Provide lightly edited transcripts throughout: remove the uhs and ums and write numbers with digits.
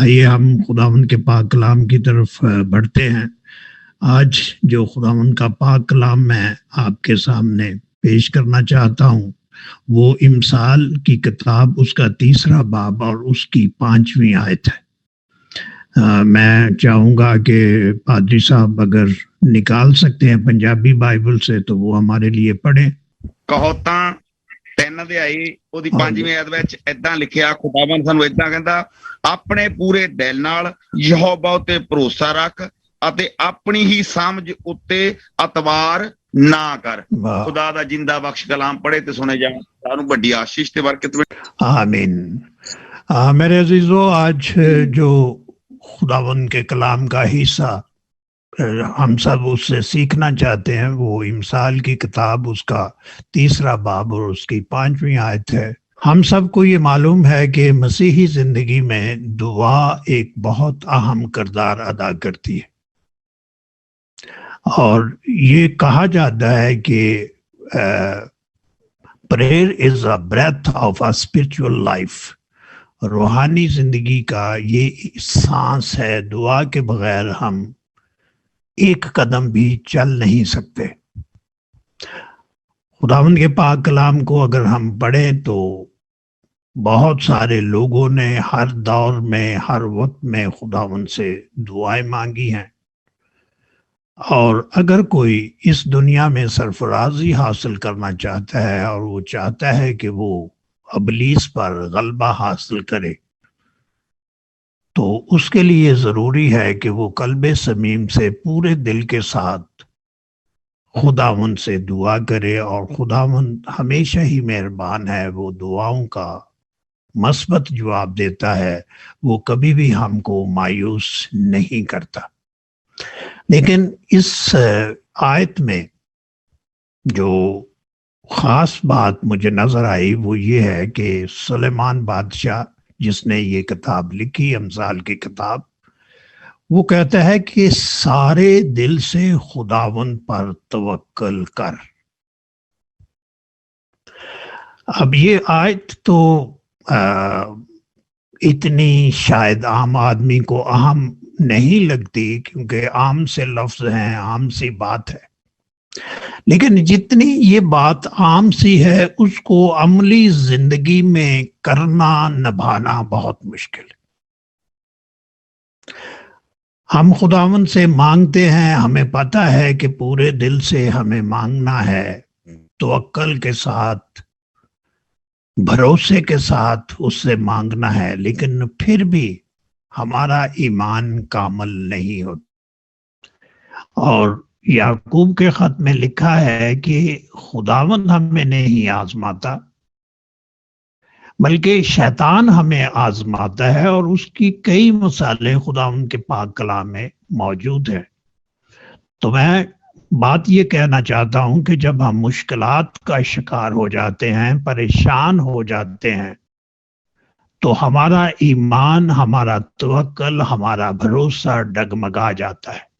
آئیے ہم خداوند کے پاک کلام کی طرف بڑھتے ہیں۔ آج جو خداوند کا پاک کلام میں آپ کے سامنے پیش کرنا چاہتا ہوں وہ امثال کی کتاب، اس کا 3 باب اور اس کی 5ویں آیت ہے۔ میں چاہوں گا کہ پادری صاحب اگر نکال سکتے ہیں پنجابی بائبل سے تو وہ ہمارے لیے پڑھیں۔ ਕਹੋਤਾਂ 3 ਅਧਿਆਈ ਉਹਦੀ 5ਵੀਂ ਆਇਤ ਵਿੱਚ ਏਦਾਂ ਲਿਖਿਆ, ਖੁਦਾਵੰਦ ਸਾਨੂੰ ਏਦਾਂ ਕਹਿੰਦਾ, ਆਪਣੇ ਪੂਰੇ ਦਿਲ ਨਾਲ ਯਹੋਵਾ ਉਤੇ ਭਰੋਸਾ ਰੱਖ ਅਤੇ ਆਪਣੀ ਹੀ ਸਮਝ ਉੱਤੇ ਅਤਵਾਰ ਨਾ ਕਰ। ਖੁਦਾ ਦਾ ਜਿੰਦਾ ਬਖਸ਼ ਕਲਾਮ ਪੜ੍ਹੇ ਤੇ ਸੁਣੇ ਜਾਣ, ਸਾਨੂੰ ਵੱਡੀ ਆਸ਼ੀਸ਼ ਤੇ ਬਰਕਤ ਮਿਲੇ। آمین۔ میرے عزیزو، آج جو خداوند کے کلام کا حصہ ہم سب اس سے سیکھنا چاہتے ہیں وہ امثال کی کتاب، اس کا 3 باب اور اس کی 5ویں آیت ہے۔ ہم سب کو یہ معلوم ہے کہ مسیحی زندگی میں دعا ایک بہت اہم کردار ادا کرتی ہے، اور یہ کہا جاتا ہے کہ prayer is a breath of a spiritual life۔ روحانی زندگی کا یہ سانس ہے، دعا کے بغیر ہم ایک قدم بھی چل نہیں سکتے۔ خداوند کے پاک کلام کو اگر ہم پڑھیں تو بہت سارے لوگوں نے ہر دور میں، ہر وقت میں خداوند سے دعائیں مانگی ہیں، اور اگر کوئی اس دنیا میں سرفرازی حاصل کرنا چاہتا ہے اور وہ چاہتا ہے کہ وہ ابلیس پر غلبہ حاصل کرے، تو اس کے لیے ضروری ہے کہ وہ قلب صمیم سے پورے دل کے ساتھ خداوند سے دعا کرے، اور خداوند ہمیشہ ہی مہربان ہے، وہ دعاؤں کا مثبت جواب دیتا ہے، وہ کبھی بھی ہم کو مایوس نہیں کرتا۔ لیکن اس آیت میں جو خاص بات مجھے نظر آئی وہ یہ ہے کہ سلیمان بادشاہ جس نے یہ کتاب لکھی، امثال کی کتاب، وہ کہتا ہے کہ سارے دل سے خداوند پر توکل کر۔ اب یہ آیت تو اتنی شاید عام آدمی کو اہم نہیں لگتی، کیونکہ عام سے لفظ ہیں، عام سی بات ہے، لیکن جتنی یہ بات عام سی ہے اس کو عملی زندگی میں کرنا، نبھانا بہت مشکل ہے۔ ہم خداوند سے مانگتے ہیں، ہمیں پتہ ہے کہ پورے دل سے ہمیں مانگنا ہے، توکل کے ساتھ، بھروسے کے ساتھ اس سے مانگنا ہے، لیکن پھر بھی ہمارا ایمان کامل نہیں ہوتا۔ اور یعقوب کے خط میں لکھا ہے کہ خداوند ہمیں نہیں آزماتا بلکہ شیطان ہمیں آزماتا ہے، اور اس کی کئی مثالیں خداوند کے پاک کلام میں موجود ہیں۔ تو میں بات یہ کہنا چاہتا ہوں کہ جب ہم مشکلات کا شکار ہو جاتے ہیں، پریشان ہو جاتے ہیں، تو ہمارا ایمان، ہمارا توکل، ہمارا بھروسہ ڈگمگا جاتا ہے۔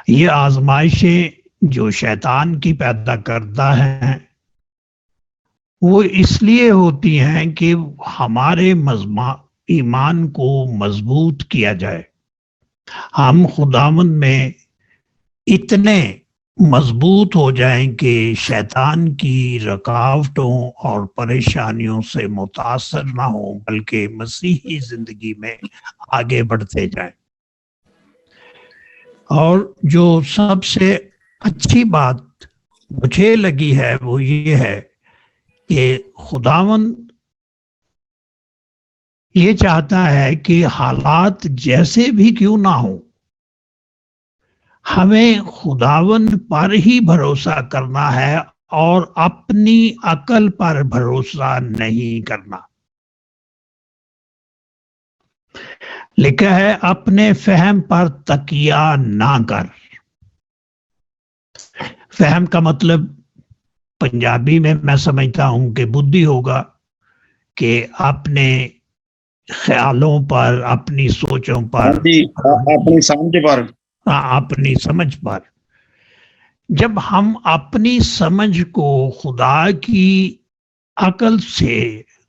یہ آزمائشیں جو شیطان کی پیدا کرتا ہے وہ اس لیے ہوتی ہیں کہ ہمارے ایمان کو مضبوط کیا جائے، ہم خداوند میں اتنے مضبوط ہو جائیں کہ شیطان کی رکاوٹوں اور پریشانیوں سے متاثر نہ ہوں، بلکہ مسیحی زندگی میں آگے بڑھتے جائیں۔ اور جو سب سے اچھی بات مجھے لگی ہے وہ یہ ہے کہ خداوند یہ چاہتا ہے کہ حالات جیسے بھی کیوں نہ ہوں، ہمیں خداوند پر ہی بھروسہ کرنا ہے اور اپنی عقل پر بھروسہ نہیں کرنا۔ لکھا ہے اپنے فہم پر تکیہ نہ کر۔ فہم کا مطلب پنجابی میں سمجھتا ہوں کہ بدھی ہوگا، کہ اپنے خیالوں پر، اپنی سوچوں پر، اپنی سمجھ پر، اپنی سمجھ پر۔ جب ہم اپنی سمجھ کو خدا کی عقل سے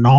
9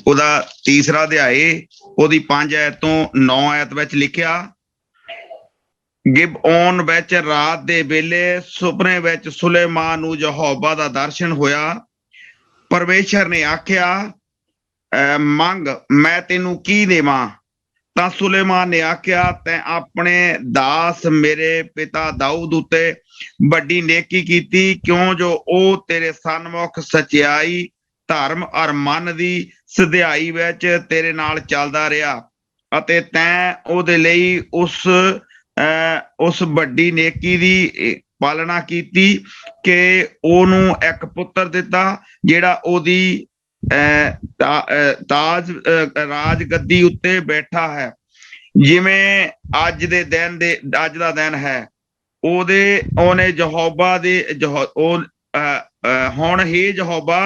ਉਹਦਾ 3 ਅਧਿਆਏ ਉਹਦੀ 5 ਆਇਤ ਤੋਂ 9 ਆਇਤ ਵਿੱਚ ਲਿਖਿਆ, ਗਿਬਓਨ ਵਿੱਚ ਰਾਤ ਦੇ ਵੇਲੇ ਸੁਪਨੇ ਵਿੱਚ ਸੁਲੇਮਾਨ ਨੂੰ ਯਹੋਵਾ ਦਾ ਦਰਸ਼ਨ ਹੋਇਆ। ਪਰਮੇਸ਼ਰ ਨੇ ਆਖਿਆ, ਮੰਗ ਮੈਂ ਤੈਨੂੰ ਕੀ ਦੇਵਾਂ? ਤਾਂ ਸੁਲੇਮਾਨ ਨੇ ਆਖਿਆ, ਤੈਂ ਆਪਣੇ ਦਾਸ ਮੇਰੇ ਪਿਤਾ ਦਾਊਦ ਉੱਤੇ ਵੱਡੀ ਨੇਕੀ ਕੀਤੀ, ਕਿਉਂ ਜੋ ਉਹ ਤੇਰੇ ਸਨਮੁਖ ਸਚਾਈ, ਧਰਮ ਅਰ ਮਨ ਦੀ ਸਿਧਾਈ ਵਿੱਚ ਤੇਰੇ ਨਾਲ ਚੱਲਦਾ ਰਿਹਾ, ਅਤੇ ਤੈਂ ਉਹਦੇ ਲਈ ਉਸ ਵੱਡੀ ਨੇਕੀ ਦੀ ਪਾਲਣਾ ਕੀਤੀ ਕਿ ਉਹਨੂੰ ਇੱਕ ਪੁੱਤਰ ਦਿੱਤਾ ਜਿਹੜਾ ਉਹਦੀ ਰਾਜ ਗੱਦੀ ਉੱਤੇ ਬੈਠਾ ਹੈ, ਜਿਵੇਂ ਅੱਜ ਦਾ ਦਿਨ ਹੈ। ਉਹਨੇ ਯਹੋਵਾ ਦੇ ਹੁਣ ਹੀ ਯਹੋਵਾ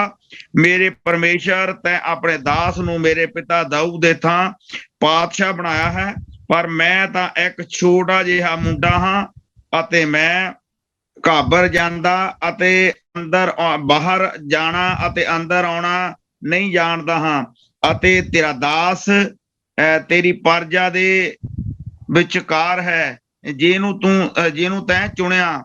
ਮੇਰੇ ਪਰਮੇਸ਼ਰ, ਤੈਂ ਆਪਣੇ ਦਾਸ ਨੂੰ ਮੇਰੇ ਪਿਤਾ ਦਾਊਦ ਦੇ ਥਾਂ ਪਾਤਸ਼ਾਹ ਬਣਾਇਆ ਹੈ, ਪਰ ਮੈਂ ਤਾਂ ਇੱਕ ਛੋਟਾ ਜਿਹਾ ਮੁੰਡਾ ਹਾਂ ਅਤੇ ਮੈਂ ਘਾਬਰ ਜਾਂਦਾ ਅਤੇ ਅੰਦਰ ਬਾਹਰ ਜਾਣਾ ਅਤੇ ਅੰਦਰ ਆਉਣਾ ਨਹੀਂ ਜਾਣਦਾ ਹਾਂ, ਅਤੇ ਤੇਰਾ ਦਾਸ ਤੇਰੀ ਪਰਜਾ ਦੇ ਵਿਚਕਾਰ ਹੈ, ਜਿਹਨੂੰ ਤੈਂ ਚੁਣਿਆ।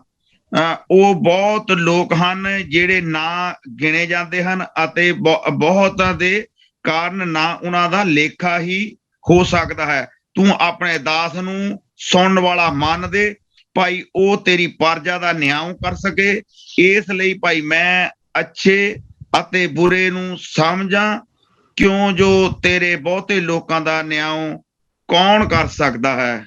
ਉਹ ਬਹੁਤ ਲੋਕ ਹਨ ਜਿਹੜੇ ਨਾ ਗਿਣੇ ਜਾਂਦੇ ਹਨ ਅਤੇ ਬਹੁਤਾਂ ਦੇ ਕਾਰਨ ਨਾ ਉਹਨਾਂ ਦਾ ਲੇਖਾ ਹੀ ਹੋ ਸਕਦਾ ਹੈ। ਤੂੰ ਆਪਣੇ ਦਾਸ ਨੂੰ ਸੁਣਨ ਵਾਲਾ ਮੰਨ ਦੇ ਭਾਈ, ਉਹ ਤੇਰੀ ਪਰਜਾ ਦਾ ਨਿਆਂ ਕਰ ਸਕੇ। ਇਸ ਲਈ ਭਾਈ ਮੈਂ ਅੱਛੇ ਅਤੇ ਬੁਰੇ ਨੂੰ ਸਮਝਾਂ, ਕਿਉਂ ਜੋ ਤੇਰੇ ਬਹੁਤੇ ਲੋਕਾਂ ਦਾ ਨਿਆਂ ਕੌਣ ਕਰ ਸਕਦਾ ਹੈ।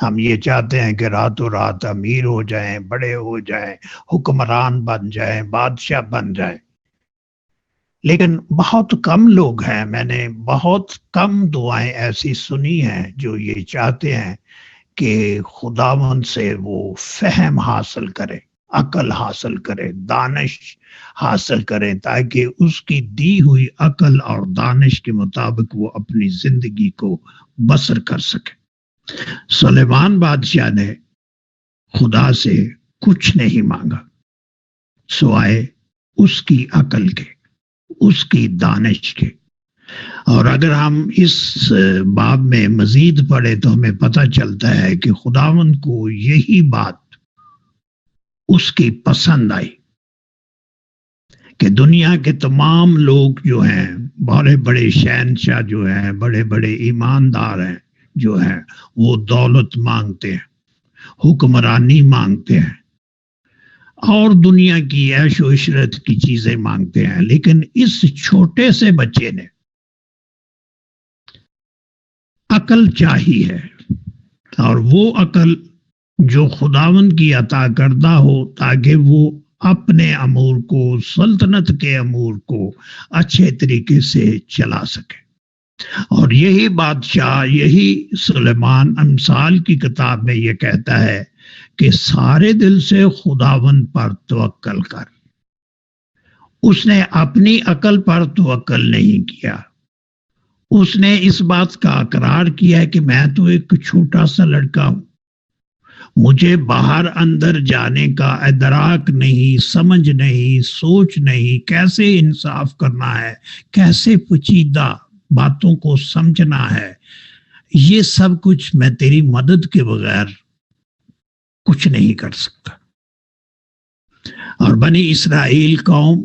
ہم یہ چاہتے ہیں کہ راتوں رات امیر ہو جائیں، بڑے ہو جائیں، حکمران بن جائیں، بادشاہ بن جائیں، لیکن بہت کم لوگ ہیں، میں نے بہت کم دعائیں ایسی سنی ہیں جو یہ چاہتے ہیں کہ خداوند سے وہ فہم حاصل کرے، عقل حاصل کرے، دانش حاصل کرے، تاکہ اس کی دی ہوئی عقل اور دانش کے مطابق وہ اپنی زندگی کو بسر کر سکے۔ سلیمان بادشاہ نے خدا سے کچھ نہیں مانگا سوائے اس کی عقل کے، اس کی دانش کے۔ اور اگر ہم اس باب میں مزید پڑھے تو ہمیں پتہ چلتا ہے کہ خداوند کو یہی بات اس کی پسند آئی کہ دنیا کے تمام لوگ جو ہیں، بڑے بڑے شہنشاہ جو ہیں، بڑے بڑے ایماندار ہیں جو ہیں، وہ دولت مانگتے ہیں، حکمرانی مانگتے ہیں، اور دنیا کی عیش و عشرت کی چیزیں مانگتے ہیں، لیکن اس چھوٹے سے بچے نے عقل چاہی ہے، اور وہ عقل جو خداوند کی عطا کردہ ہو، تاکہ وہ اپنے امور کو، سلطنت کے امور کو اچھے طریقے سے چلا سکے۔ اور یہی بادشاہ، یہی سلیمان امثال کی کتاب میں یہ کہتا ہے کہ سارے دل سے خداوند پر توکل کر۔ اس نے اپنی عقل پر توکل نہیں کیا، اس نے اس بات کا اقرار کیا کہ میں تو ایک چھوٹا سا لڑکا ہوں، مجھے باہر اندر جانے کا ادراک نہیں، سمجھ نہیں، سوچ نہیں، کیسے انصاف کرنا ہے، کیسے پیچیدہ باتوں کو سمجھنا ہے، یہ سب کچھ میں تیری مدد کے بغیر کچھ نہیں کر سکتا۔ اور بنی اسرائیل قوم،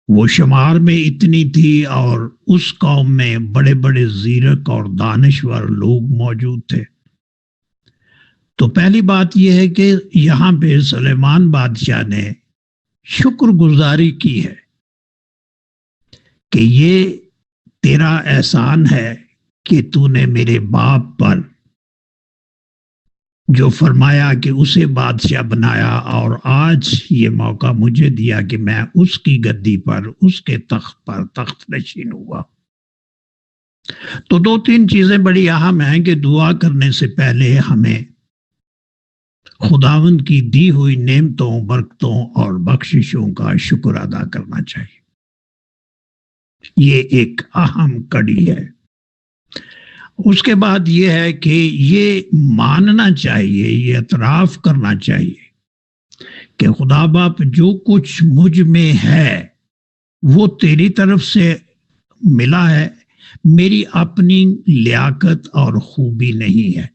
وہ شمار میں اتنی تھی، اور اس قوم میں بڑے بڑے زیرک اور دانشور لوگ موجود تھے۔ تو پہلی بات یہ ہے کہ یہاں پہ سلیمان بادشاہ نے شکر گزاری کی ہے کہ یہ تیرا احسان ہے کہ تو نے میرے باپ پر جو فرمایا کہ اسے بادشاہ بنایا، اور آج یہ موقع مجھے دیا کہ میں اس کی گدی پر، اس کے تخت پر تخت نشین ہوا۔ تو دو تین چیزیں بڑی اہم ہیں کہ دعا کرنے سے پہلے ہمیں خداوند کی دی ہوئی نعمتوں، برکتوں اور بخششوں کا شکر ادا کرنا چاہیے۔ یہ ایک اہم کڑی ہے۔ اس کے بعد یہ ہے کہ یہ ماننا چاہیے، یہ اعتراف کرنا چاہیے کہ خدا باپ جو کچھ مجھ میں ہے وہ تیری طرف سے ملا ہے، میری اپنی لیاقت اور خوبی نہیں ہے۔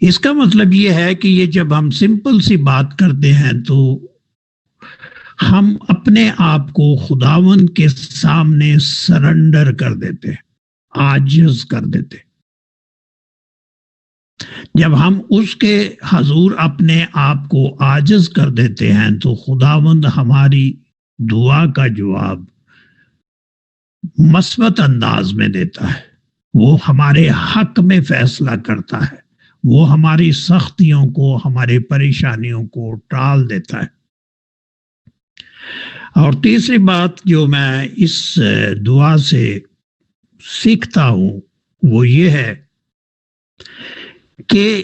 اس کا مطلب یہ ہے کہ یہ جب ہم سمپل سی بات کرتے ہیں تو ہم اپنے آپ کو خداوند کے سامنے سرنڈر کر دیتے ہیں، عاجز کر دیتے۔ جب ہم اس کے حضور اپنے آپ کو عاجز کر دیتے ہیں تو خداوند ہماری دعا کا جواب مثبت انداز میں دیتا ہے، وہ ہمارے حق میں فیصلہ کرتا ہے، وہ ہماری سختیوں کو، ہمارے پریشانیوں کو ٹال دیتا ہے۔ اور تیسری بات جو میں اس دعا سے سیکھتا ہوں وہ یہ ہے کہ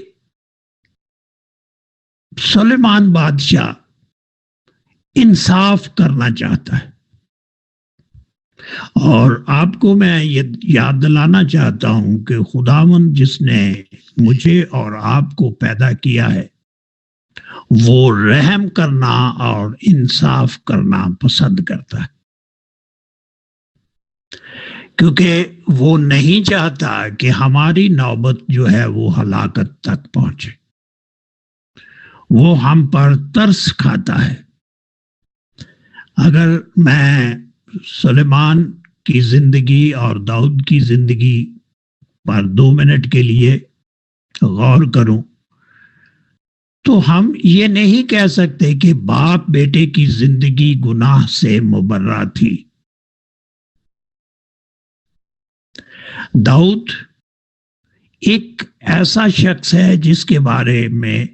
سلیمان بادشاہ انصاف کرنا چاہتا ہے، اور آپ کو میں یہ یاد دلانا چاہتا ہوں کہ خداوند جس نے مجھے اور آپ کو پیدا کیا ہے وہ رحم کرنا اور انصاف کرنا پسند کرتا ہے، کیونکہ وہ نہیں چاہتا کہ ہماری نوبت جو ہے وہ ہلاکت تک پہنچے۔ وہ ہم پر ترس کھاتا ہے۔ اگر میں سلیمان کی زندگی اور داؤد کی زندگی پر 2 منٹ کے لیے غور کروں تو ہم یہ نہیں کہہ سکتے کہ باپ بیٹے کی زندگی گناہ سے مبرہ تھی۔ داؤد ایک ایسا شخص ہے جس کے بارے میں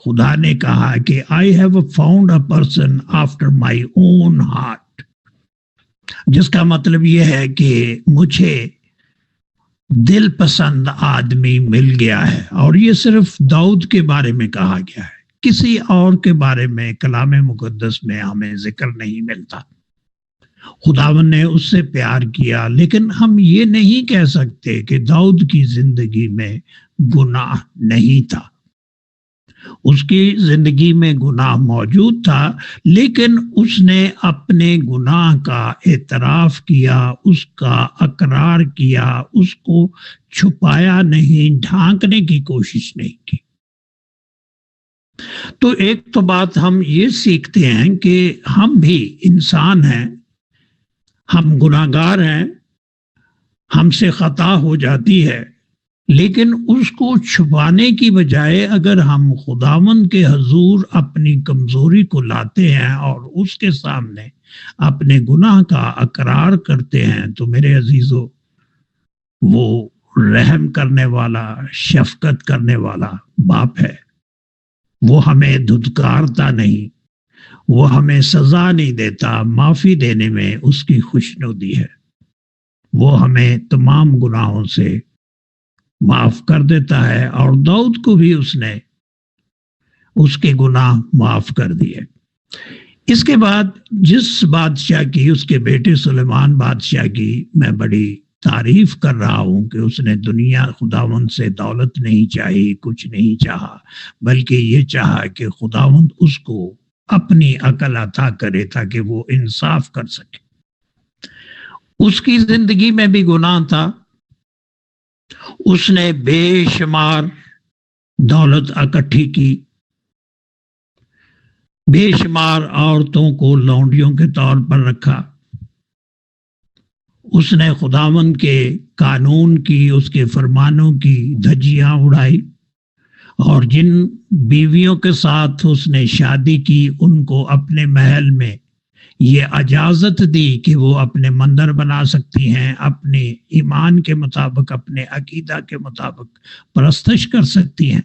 خدا نے کہا کہ I have found a person after my own heart, جس کا مطلب یہ ہے کہ مجھے دل پسند آدمی مل گیا ہے. اور یہ صرف داؤد کے بارے میں کہا گیا ہے، کسی اور کے بارے میں کلام مقدس میں ہمیں ذکر نہیں ملتا. خداوند نے اس سے پیار کیا، لیکن ہم یہ نہیں کہہ سکتے کہ داؤد کی زندگی میں گناہ نہیں تھا. اس کی زندگی میں گناہ موجود تھا، لیکن اس نے اپنے گناہ کا اعتراف کیا، اس کا اقرار کیا، اس کو چھپایا نہیں، ڈھانکنے کی کوشش نہیں کی. تو ایک تو بات ہم یہ سیکھتے ہیں کہ ہم بھی انسان ہیں، ہم گناہگار ہیں، ہم سے خطا ہو جاتی ہے، لیکن اس کو چھپانے کی بجائے اگر ہم خداوند کے حضور اپنی کمزوری کو لاتے ہیں اور اس کے سامنے اپنے گناہ کا اقرار کرتے ہیں تو میرے عزیزو، وہ رحم کرنے والا، شفقت کرنے والا باپ ہے. وہ ہمیں دھتکارتا نہیں، وہ ہمیں سزا نہیں دیتا، معافی دینے میں اس کی خوشنودی ہے. وہ ہمیں تمام گناہوں سے معاف کر دیتا ہے، اور داؤد کو بھی اس نے اس کے گناہ معاف کر دیے. اس کے بعد جس بادشاہ کی، اس کے بیٹے سلیمان بادشاہ کی میں بڑی تعریف کر رہا ہوں کہ اس نے دنیا، خداوند سے دولت نہیں چاہی، کچھ نہیں چاہا، بلکہ یہ چاہا کہ خداوند اس کو اپنی عقل عطا کرے تاکہ وہ انصاف کر سکے. اس کی زندگی میں بھی گناہ تھا. اس نے بے شمار دولت اکٹھی کی، بے شمار عورتوں کو لونڈیوں کے طور پر رکھا. اس نے خداوند کے قانون کی، اس کے فرمانوں کی دھجیاں اڑائی، اور جن بیویوں کے ساتھ اس نے شادی کی ان کو اپنے محل میں یہ اجازت دی کہ وہ اپنے مندر بنا سکتی ہیں، اپنے ایمان کے مطابق، اپنے عقیدہ کے مطابق پرستش کر سکتی ہیں.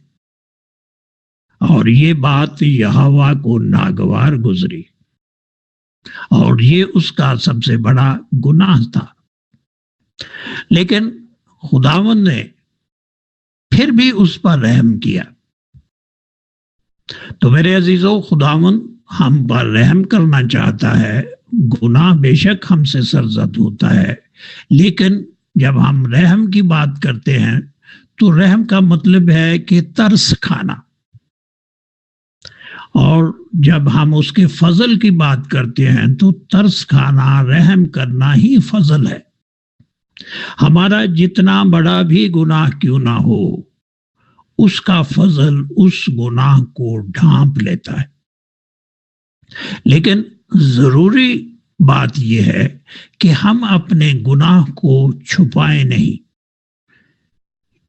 اور یہ بات یہوہ کو ناگوار گزری، اور یہ اس کا سب سے بڑا گناہ تھا. لیکن خداوند نے پھر بھی اس پر رحم کیا. تو میرے عزیزو، خداوند ہم پر رحم کرنا چاہتا ہے. گناہ بے شک ہم سے سرزد ہوتا ہے، لیکن جب ہم رحم کی بات کرتے ہیں تو رحم کا مطلب ہے کہ ترس کھانا، اور جب ہم اس کے فضل کی بات کرتے ہیں تو ترس کھانا، رحم کرنا ہی فضل ہے. ہمارا جتنا بڑا بھی گناہ کیوں نہ ہو، اس کا فضل اس گناہ کو ڈھانپ لیتا ہے. لیکن ضروری بات یہ ہے کہ ہم اپنے گناہ کو چھپائیں نہیں.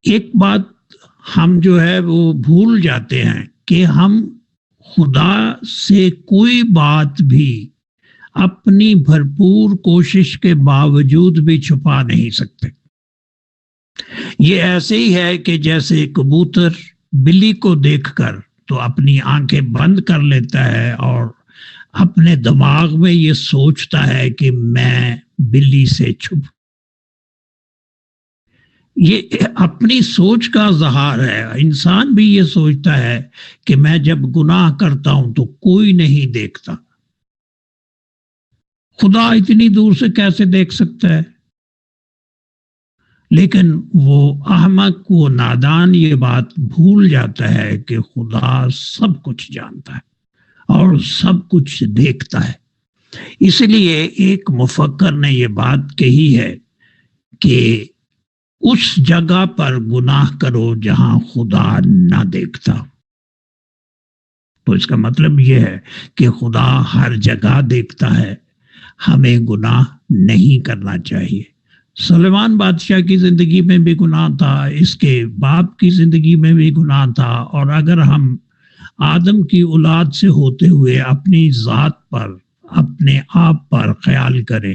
ایک بات ہم جو ہے وہ بھول جاتے ہیں کہ ہم خدا سے کوئی بات بھی اپنی بھرپور کوشش کے باوجود بھی چھپا نہیں سکتے. یہ ایسے ہی ہے کہ جیسے کبوتر بلی کو دیکھ کر تو اپنی آنکھیں بند کر لیتا ہے اور اپنے دماغ میں یہ سوچتا ہے کہ میں بلی سے چھپ. یہ اپنی سوچ کا اظہار ہے. انسان بھی یہ سوچتا ہے کہ میں جب گناہ کرتا ہوں تو کوئی نہیں دیکھتا. خدا اتنی دور سے کیسے دیکھ سکتا ہے؟ لیکن وہ احمق، وہ نادان یہ بات بھول جاتا ہے کہ خدا سب کچھ جانتا ہے اور سب کچھ دیکھتا ہے. اس لیے ایک مفکر نے یہ بات کہی ہے کہ اس جگہ پر گناہ کرو جہاں خدا نہ دیکھتا. تو اس کا مطلب یہ ہے کہ خدا ہر جگہ دیکھتا ہے. ہمیں گناہ نہیں کرنا چاہیے. سلیمان بادشاہ کی زندگی میں بھی گناہ تھا، اس کے باپ کی زندگی میں بھی گناہ تھا. اور اگر ہم آدم کی اولاد سے ہوتے ہوئے اپنی ذات پر، اپنے آپ پر خیال کریں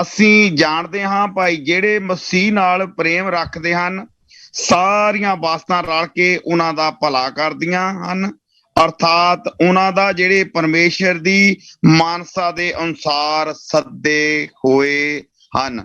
ਅਸੀਂ ਜਾਣਦੇ ਹਾਂ ਭਾਈ ਜਿਹੜੇ ਮਸੀਹ ਨਾਲ ਪ੍ਰੇਮ ਰੱਖਦੇ ਹਨ, ਸਾਰੀਆਂ ਬਾਤਾਂ ਰਲ ਕੇ ਉਹਨਾਂ ਦਾ ਭਲਾ ਕਰਦੀਆਂ ਹਨ, ਅਰਥਾਤ ਉਹਨਾਂ ਦਾ ਜਿਹੜੇ ਪਰਮੇਸ਼ਰ ਦੀ ਮਾਨਸਾ ਦੇ ਅਨੁਸਾਰ ਸੱਦੇ ਹੋਏ ਹਨ।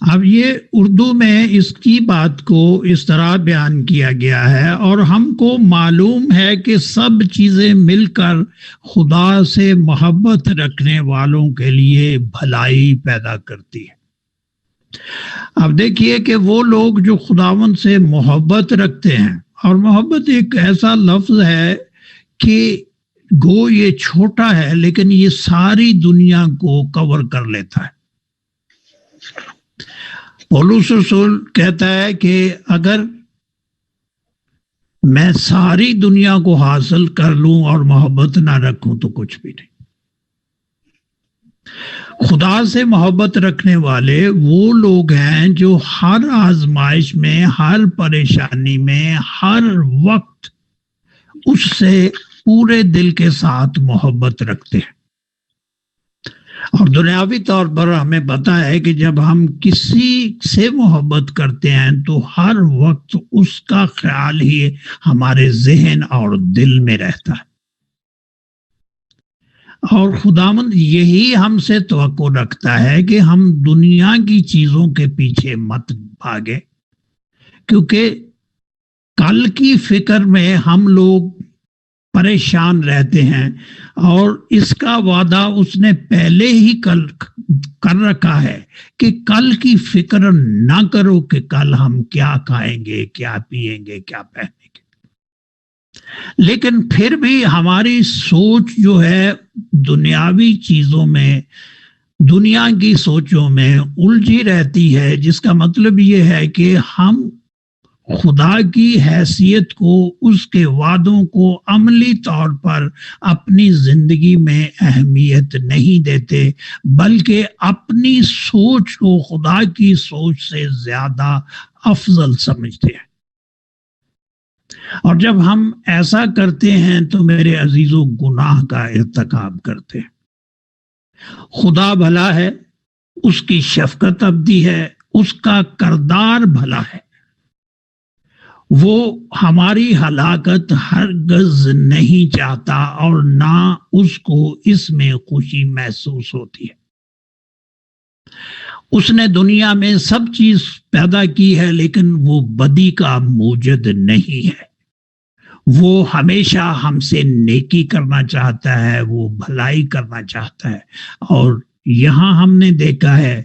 اب یہ اردو میں اس کی بات کو اس طرح بیان کیا گیا ہے، اور ہم کو معلوم ہے کہ سب چیزیں مل کر خدا سے محبت رکھنے والوں کے لیے بھلائی پیدا کرتی ہے۔ اب دیکھیے کہ وہ لوگ جو خداوند سے محبت رکھتے ہیں، اور محبت ایک ایسا لفظ ہے کہ گو یہ چھوٹا ہے لیکن یہ ساری دنیا کو کور کر لیتا ہے۔ پولس رسول کہتا ہے کہ اگر میں ساری دنیا کو حاصل کر لوں اور محبت نہ رکھوں تو کچھ بھی نہیں۔ خدا سے محبت رکھنے والے وہ لوگ ہیں جو ہر آزمائش میں، ہر پریشانی میں، ہر وقت اس سے پورے دل کے ساتھ محبت رکھتے ہیں۔ اور دنیاوی طور پر ہمیں پتہ ہے کہ جب ہم کسی سے محبت کرتے ہیں تو ہر وقت اس کا خیال ہی ہمارے ذہن اور دل میں رہتا ہے، اور خداوند یہی ہم سے توقع رکھتا ہے کہ ہم دنیا کی چیزوں کے پیچھے مت بھاگیں، کیونکہ کل کی فکر میں ہم لوگ پریشان رہتے ہیں، اور اس کا وعدہ اس نے پہلے ہی کل کر رکھا ہے کہ کل کی فکر نہ کرو کہ کل ہم کیا کھائیں گے، کیا پیئیں گے، کیا پہنیں گے۔ لیکن پھر بھی ہماری سوچ جو ہے دنیاوی چیزوں میں، دنیا کی سوچوں میں الجھی رہتی ہے، جس کا مطلب یہ ہے کہ ہم خدا کی حیثیت کو، اس کے وعدوں کو عملی طور پر اپنی زندگی میں اہمیت نہیں دیتے، بلکہ اپنی سوچ کو خدا کی سوچ سے زیادہ افضل سمجھتے ہیں۔ اور جب ہم ایسا کرتے ہیں تو میرے عزیزوں گناہ کا ارتکاب کرتے ہیں۔ خدا بھلا ہے، اس کی شفقت ابدی ہے، اس کا کردار بھلا ہے، وہ ہماری ہلاکت ہرگز نہیں چاہتا، اور نہ اس کو اس میں خوشی محسوس ہوتی ہے۔ اس نے دنیا میں سب چیز پیدا کی ہے، لیکن وہ بدی کا موجد نہیں ہے۔ وہ ہمیشہ ہم سے نیکی کرنا چاہتا ہے، وہ بھلائی کرنا چاہتا ہے، اور یہاں ہم نے دیکھا ہے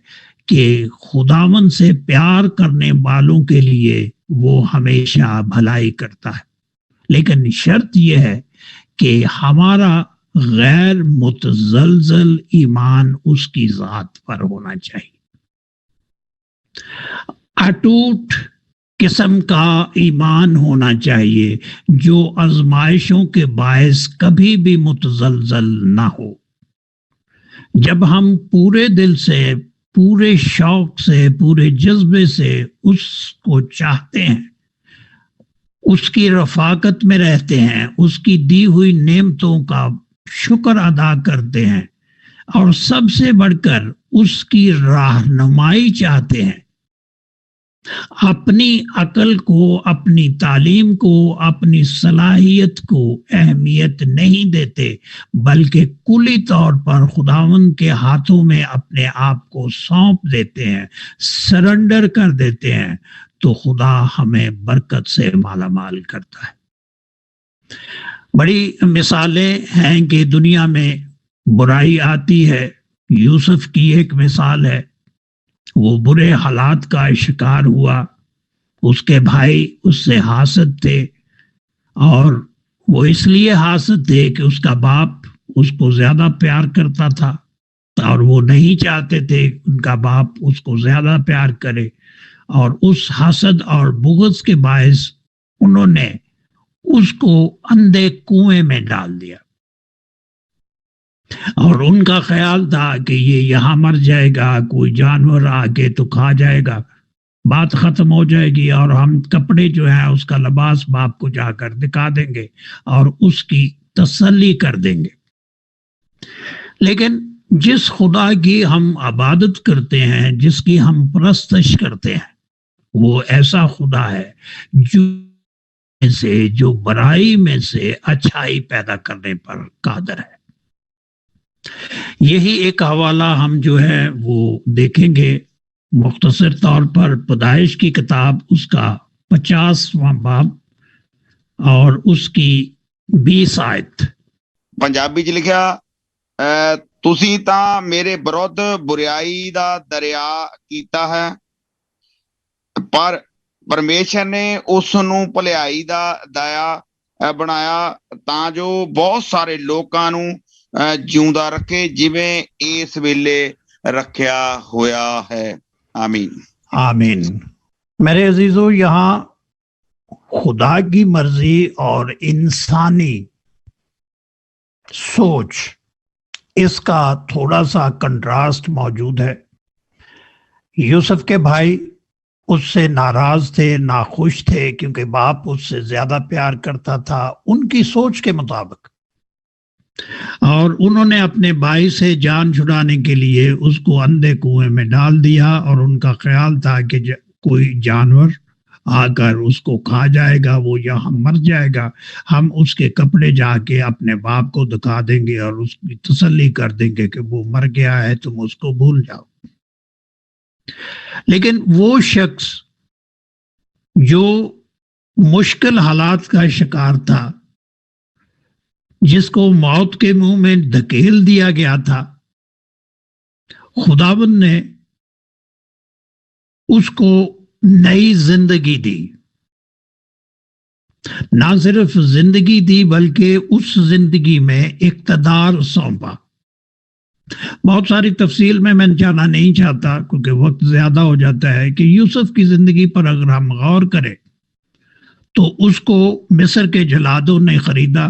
کہ خداوند سے پیار کرنے والوں کے لیے وہ ہمیشہ بھلائی کرتا ہے، لیکن شرط یہ ہے کہ ہمارا غیر متزلزل ایمان اس کی ذات پر ہونا چاہیے، اٹوٹ قسم کا ایمان ہونا چاہیے، جو آزمائشوں کے باعث کبھی بھی متزلزل نہ ہو۔ جب ہم پورے دل سے، پورے شوق سے، پورے جذبے سے اس کو چاہتے ہیں، اس کی رفاقت میں رہتے ہیں، اس کی دی ہوئی نعمتوں کا شکر ادا کرتے ہیں، اور سب سے بڑھ کر اس کی رہنمائی چاہتے ہیں، اپنی عقل کو، اپنی تعلیم کو، اپنی صلاحیت کو اہمیت نہیں دیتے، بلکہ کلی طور پر خداوند کے ہاتھوں میں اپنے آپ کو سونپ دیتے ہیں، سرنڈر کر دیتے ہیں، تو خدا ہمیں برکت سے مالا مال کرتا ہے۔ بڑی مثالیں ہیں کہ دنیا میں برائی آتی ہے۔ یوسف کی ایک مثال ہے، وہ برے حالات کا شکار ہوا، اس کے بھائی اس سے حاسد تھے، اور وہ اس لیے حاسد تھے کہ اس کا باپ اس کو زیادہ پیار کرتا تھا، اور وہ نہیں چاہتے تھے ان کا باپ اس کو زیادہ پیار کرے، اور اس حسد اور بغض کے باعث انہوں نے اس کو اندھے کنویں میں ڈال دیا، اور ان کا خیال تھا کہ یہ یہاں مر جائے گا، کوئی جانور آ کے تو کھا جائے گا، بات ختم ہو جائے گی، اور ہم کپڑے جو ہیں اس کا لباس باپ کو جا کر دکھا دیں گے اور اس کی تسلی کر دیں گے۔ لیکن جس خدا کی ہم عبادت کرتے ہیں، جس کی ہم پرستش کرتے ہیں، وہ ایسا خدا ہے جو برائی میں سے اچھائی پیدا کرنے پر قادر ہے۔ یہی ایک حوالہ ہم جو ہے وہ دیکھیں گے مختصر طور پر پیدائش کی کتاب اس کا 50واں باب اور اس کی 20 آیت۔ ਪੰਜਾਬੀ ਚ ਲਿਖਿਆ ਤੁਸੀਂ ਤਾਂ ਮੇਰੇ ਵਿਰੁੱਧ ਬੁਰਾਈ ਦਾ ਦਰਿਆ ਕੀਤਾ ਹੈ, ਪਰ ਪਰਮੇਸ਼ਰ ਨੇ ਉਸ ਨੂੰ ਭਲਾਈ ਦਾ ਦਇਆ ਬਣਾਇਆ ਤਾਂ ਜੋ ਬਹੁਤ ਸਾਰੇ ਲੋਕਾਂ ਨੂੰ ਜਿਉਂਦਾ ਰੱਖੇ ਜਿਵੇਂ ਇਸ ਵੇਲੇ رکھیا ہوا ہے۔ آمین آمین۔ میرے عزیزو، یہاں خدا کی مرضی اور انسانی سوچ، اس کا تھوڑا سا کنٹراسٹ موجود ہے۔ یوسف کے بھائی اس سے ناراض تھے، ناخوش تھے، کیونکہ باپ اس سے زیادہ پیار کرتا تھا ان کی سوچ کے مطابق، اور انہوں نے اپنے بھائی سے جان چھڑانے کے لیے اس کو اندھے کنویں میں ڈال دیا، اور ان کا خیال تھا کہ کوئی جانور آ کر اس کو کھا جائے گا، وہ یہاں مر جائے گا، ہم اس کے کپڑے جا کے اپنے باپ کو دکھا دیں گے اور اس کی تسلی کر دیں گے کہ وہ مر گیا ہے، تم اس کو بھول جاؤ۔ لیکن وہ شخص جو مشکل حالات کا شکار تھا، جس کو موت کے منہ میں دھکیل دیا گیا تھا، خداوند نے اس کو نئی زندگی دی۔ نہ صرف زندگی دی بلکہ اس زندگی میں اقتدار سونپا۔ بہت ساری تفصیل میں جانا نہیں چاہتا کیونکہ وقت زیادہ ہو جاتا ہے کہ یوسف کی زندگی پر اگر ہم غور کریں تو اس کو مصر کے جلادوں نے خریدا،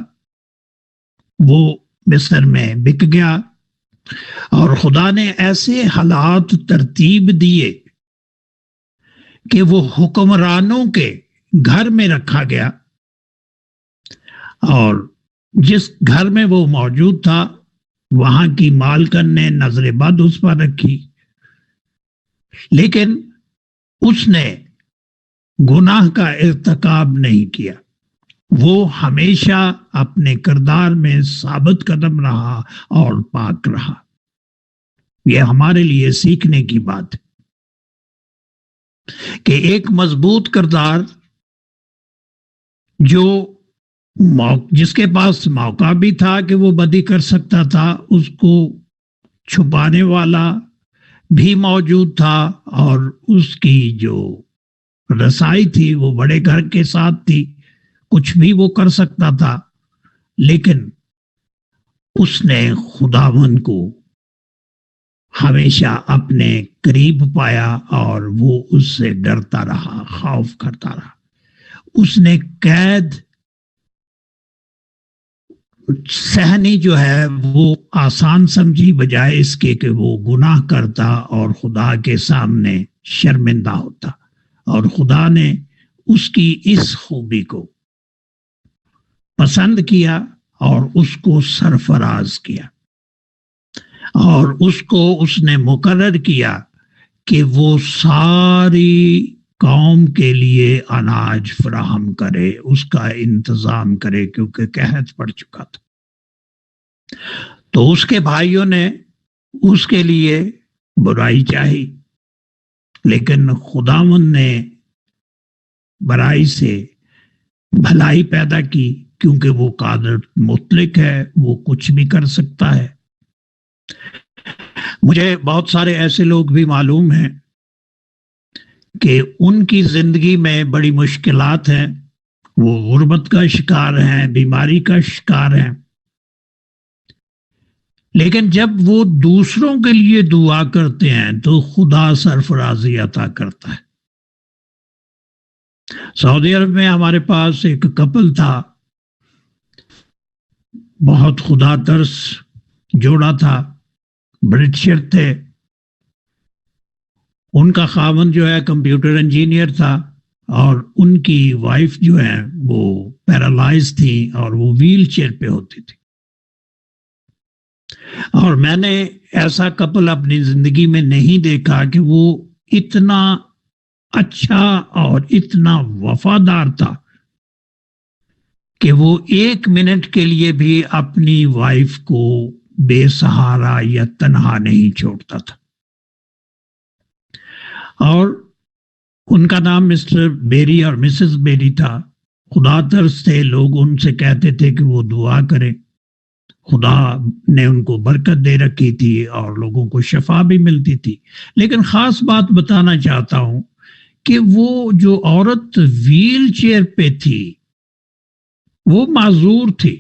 وہ مصر میں بک گیا، اور خدا نے ایسے حالات ترتیب دیے کہ وہ حکمرانوں کے گھر میں رکھا گیا، اور جس گھر میں وہ موجود تھا وہاں کی مالکن نے نظر بد اس پر رکھی، لیکن اس نے گناہ کا ارتکاب نہیں کیا۔ وہ ہمیشہ اپنے کردار میں ثابت قدم رہا اور پاک رہا۔ یہ ہمارے لیے سیکھنے کی بات ہے کہ ایک مضبوط کردار جس کے پاس موقع بھی تھا کہ وہ بدی کر سکتا تھا، اس کو چھپانے والا بھی موجود تھا، اور اس کی جو رسائی تھی وہ بڑے گھر کے ساتھ تھی، کچھ بھی وہ کر سکتا تھا، لیکن اس نے خداوند کو ہمیشہ اپنے قریب پایا اور وہ اس سے ڈرتا رہا، خوف کرتا رہا۔ اس نے قید سہنی جو ہے وہ آسان سمجھی، بجائے اس کے کہ وہ گناہ کرتا اور خدا کے سامنے شرمندہ ہوتا، اور خدا نے اس کی اس خوبی کو پسند کیا اور اس کو سرفراز کیا، اور اس نے مقرر کیا کہ وہ ساری قوم کے لیے اناج فراہم کرے، اس کا انتظام کرے، کیونکہ قحط پڑ چکا تھا۔ تو اس کے بھائیوں نے اس کے لیے برائی چاہی، لیکن خداوند نے برائی سے بھلائی پیدا کی، کیونکہ وہ قادر مطلق ہے، وہ کچھ بھی کر سکتا ہے۔ مجھے بہت سارے ایسے لوگ بھی معلوم ہیں کہ ان کی زندگی میں بڑی مشکلات ہیں، وہ غربت کا شکار ہیں، بیماری کا شکار ہیں، لیکن جب وہ دوسروں کے لیے دعا کرتے ہیں تو خدا سرفرازی عطا کرتا ہے۔ سعودی عرب میں ہمارے پاس ایک کپل تھا، بہت خدا ترس جوڑا تھا، برٹشر تھے، ان کا خاوند جو ہے کمپیوٹر انجینئر تھا، اور ان کی وائف جو ہے وہ پیرالائز تھی اور وہ ویل چیئر پہ ہوتی تھی۔ اور میں نے ایسا کپل اپنی زندگی میں نہیں دیکھا کہ وہ اتنا اچھا اور اتنا وفادار تھا کہ وہ 1 منٹ کے لیے بھی اپنی وائف کو بے سہارا یا تنہا نہیں چھوڑتا تھا۔ اور ان کا نام مسٹر بیری اور مسز بیری تھا. خدا ترس تھے, لوگ ان سے کہتے تھے کہ وہ دعا کریں. خدا نے ان کو برکت دے رکھی تھی اور لوگوں کو شفا بھی ملتی تھی. لیکن خاص بات بتانا چاہتا ہوں کہ وہ جو عورت ویل چیئر پہ تھی وہ معذور تھی.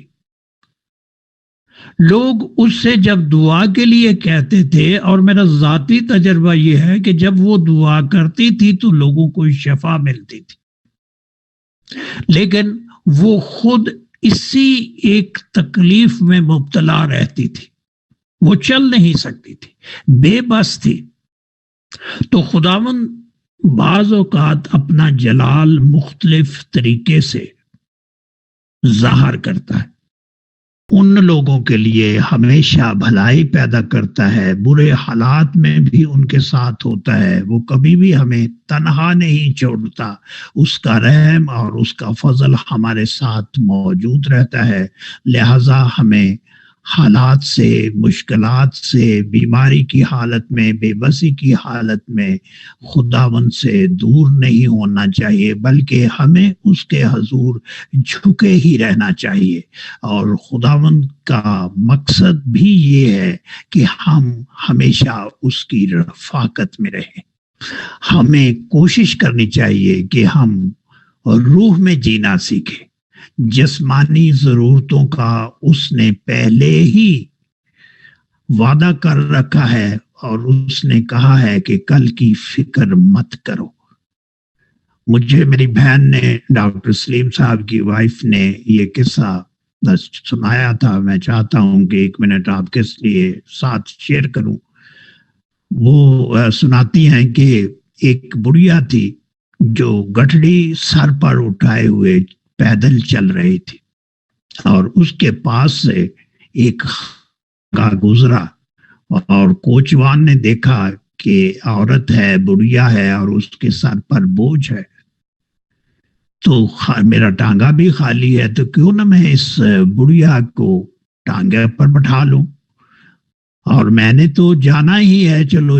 لوگ اس سے جب دعا کے لیے کہتے تھے, اور میرا ذاتی تجربہ یہ ہے کہ جب وہ دعا کرتی تھی تو لوگوں کو شفا ملتی تھی, لیکن وہ خود اسی ایک تکلیف میں مبتلا رہتی تھی. وہ چل نہیں سکتی تھی, بے بس تھی. تو خداوند بعض اوقات اپنا جلال مختلف طریقے سے ظاہر کرتا ہے. ان لوگوں کے لیے ہمیشہ بھلائی پیدا کرتا ہے, برے حالات میں بھی ان کے ساتھ ہوتا ہے. وہ کبھی بھی ہمیں تنہا نہیں چھوڑتا. اس کا رحم اور اس کا فضل ہمارے ساتھ موجود رہتا ہے. لہذا ہمیں حالات سے, مشکلات سے, بیماری کی حالت میں, بے بسی کی حالت میں خداوند سے دور نہیں ہونا چاہیے, بلکہ ہمیں اس کے حضور جھکے ہی رہنا چاہیے. اور خداوند کا مقصد بھی یہ ہے کہ ہم ہمیشہ اس کی رفاقت میں رہیں. ہمیں کوشش کرنی چاہیے کہ ہم روح میں جینا سیکھیں. جسمانی ضرورتوں کا اس نے پہلے ہی وعدہ کر رکھا ہے, اور اس نے کہا ہے کہ کل کی فکر مت کرو. مجھے میری بہن نے, ڈاکٹر سلیم صاحب کی وائف نے یہ قصہ سنایا تھا. میں چاہتا ہوں کہ 1 منٹ آپ کے لیے ساتھ شیئر کروں. وہ سناتی ہیں کہ ایک بڑھیا تھی جو گٹھڑی سر پر اٹھائے ہوئے پیدل چل رہی تھی, اور اس کے پاس سے ایک کا گزرا, اور کوچوان نے دیکھا کہ عورت ہے, بڑھیا ہے, اور اس کے سر پر بوجھ ہے. تو میرا ٹانگا بھی خالی ہے, تو کیوں نہ میں اس بڑھیا کو ٹانگے پر بٹھا لوں, اور میں نے تو جانا ہی ہے, چلو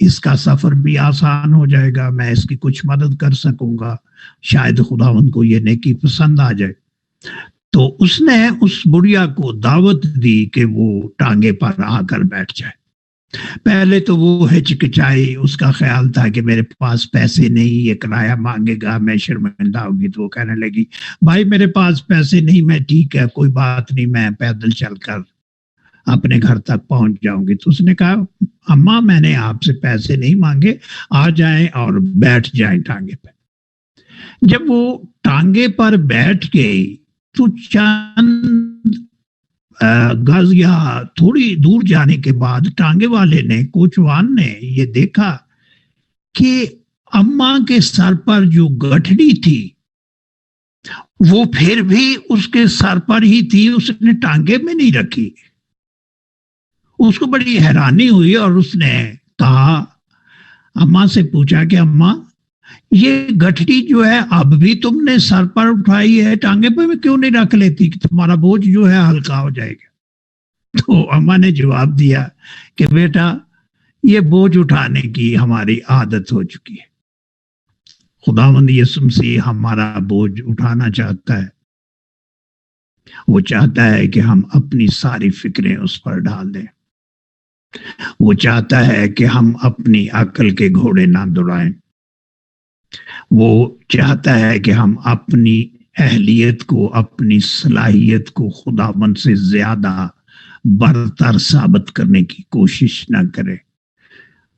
اس کا سفر بھی آسان ہو جائے گا, میں اس کی کچھ مدد کر سکوں گا, شاید خداوند کو یہ نیکی پسند آ جائے. تو اس نے اس بڑھیا کو دعوت دی کہ وہ ٹانگے پر آ کر بیٹھ جائے. پہلے تو وہ ہچکچائی, اس کا خیال تھا کہ میرے پاس پیسے نہیں, یہ کرایہ مانگے گا, میں شرمندہ ہوگی. تو وہ کہنے لگی, بھائی میرے پاس پیسے نہیں, میں ٹھیک ہے, کوئی بات نہیں, میں پیدل چل کر اپنے گھر تک پہنچ جاؤں گی. تو اس نے کہا, اماں میں نے آپ سے پیسے نہیں مانگے, آ جائیں اور بیٹھ جائیں ٹانگے پہ. جب وہ ٹانگے پر بیٹھ گئی تو چند گز یا تھوڑی دور جانے کے بعد ٹانگے والے نے, کوچوان نے یہ دیکھا کہ اماں کے سر پر جو گٹھڑی تھی وہ پھر بھی اس کے سر پر ہی تھی, اس نے ٹانگے میں نہیں رکھی. اس کو بڑی حیرانی ہوئی, اور اس نے کہا, اماں سے پوچھا کہ اماں یہ گٹھڑی جو ہے اب بھی تم نے سر پر اٹھائی ہے, ٹانگے پہ کیوں نہیں رکھ لیتی کہ تمہارا بوجھ جو ہے ہلکا ہو جائے گا. تو اماں نے جواب دیا کہ بیٹا یہ بوجھ اٹھانے کی ہماری عادت ہو چکی ہے. خداوند یسوع مسیح ہمارا بوجھ اٹھانا چاہتا ہے. وہ چاہتا ہے کہ ہم اپنی ساری فکریں اس پر ڈال دیں. وہ چاہتا ہے کہ ہم اپنی عقل کے گھوڑے نہ دوڑائیں. وہ چاہتا ہے کہ ہم اپنی اہلیت کو, اپنی صلاحیت کو خداوند سے زیادہ برتر ثابت کرنے کی کوشش نہ کریں.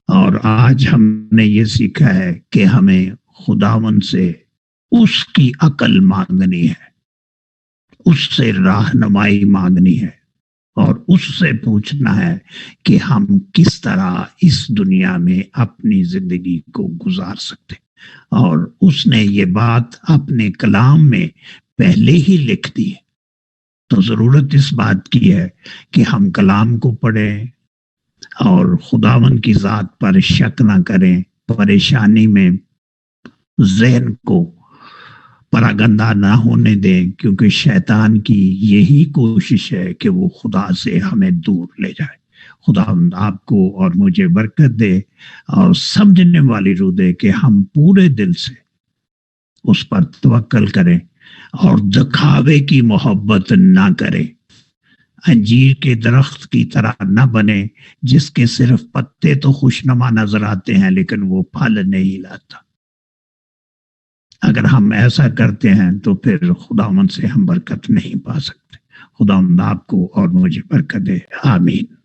اور آج ہم نے یہ سیکھا ہے کہ ہمیں خداوند سے اس کی عقل مانگنی ہے, اس سے رہنمائی مانگنی ہے, اور اس سے پوچھنا ہے کہ ہم کس طرح اس دنیا میں اپنی زندگی کو گزار سکتے. اور اس نے یہ بات اپنے کلام میں پہلے ہی لکھ دی ہے. تو ضرورت اس بات کی ہے کہ ہم کلام کو پڑھیں اور خداوند کی ذات پر شک نہ کریں, پریشانی میں ذہن کو پراگندہ نہ ہونے دیں, کیونکہ شیطان کی یہی کوشش ہے کہ وہ خدا سے ہمیں دور لے جائے. خداوند آپ کو اور مجھے برکت دے اور سمجھنے والی روح دے کہ ہم پورے دل سے اس پر توکل کریں اور دکھاوے کی محبت نہ کریں، انجیر کے درخت کی طرح نہ بنے جس کے صرف پتے تو خوشنما نظر آتے ہیں لیکن وہ پھل نہیں لاتا۔ اگر ہم ایسا کرتے ہیں تو پھر خداوند سے ہم برکت نہیں پا سکتے۔ خداوند آپ کو اور مجھے برکت دے، آمین۔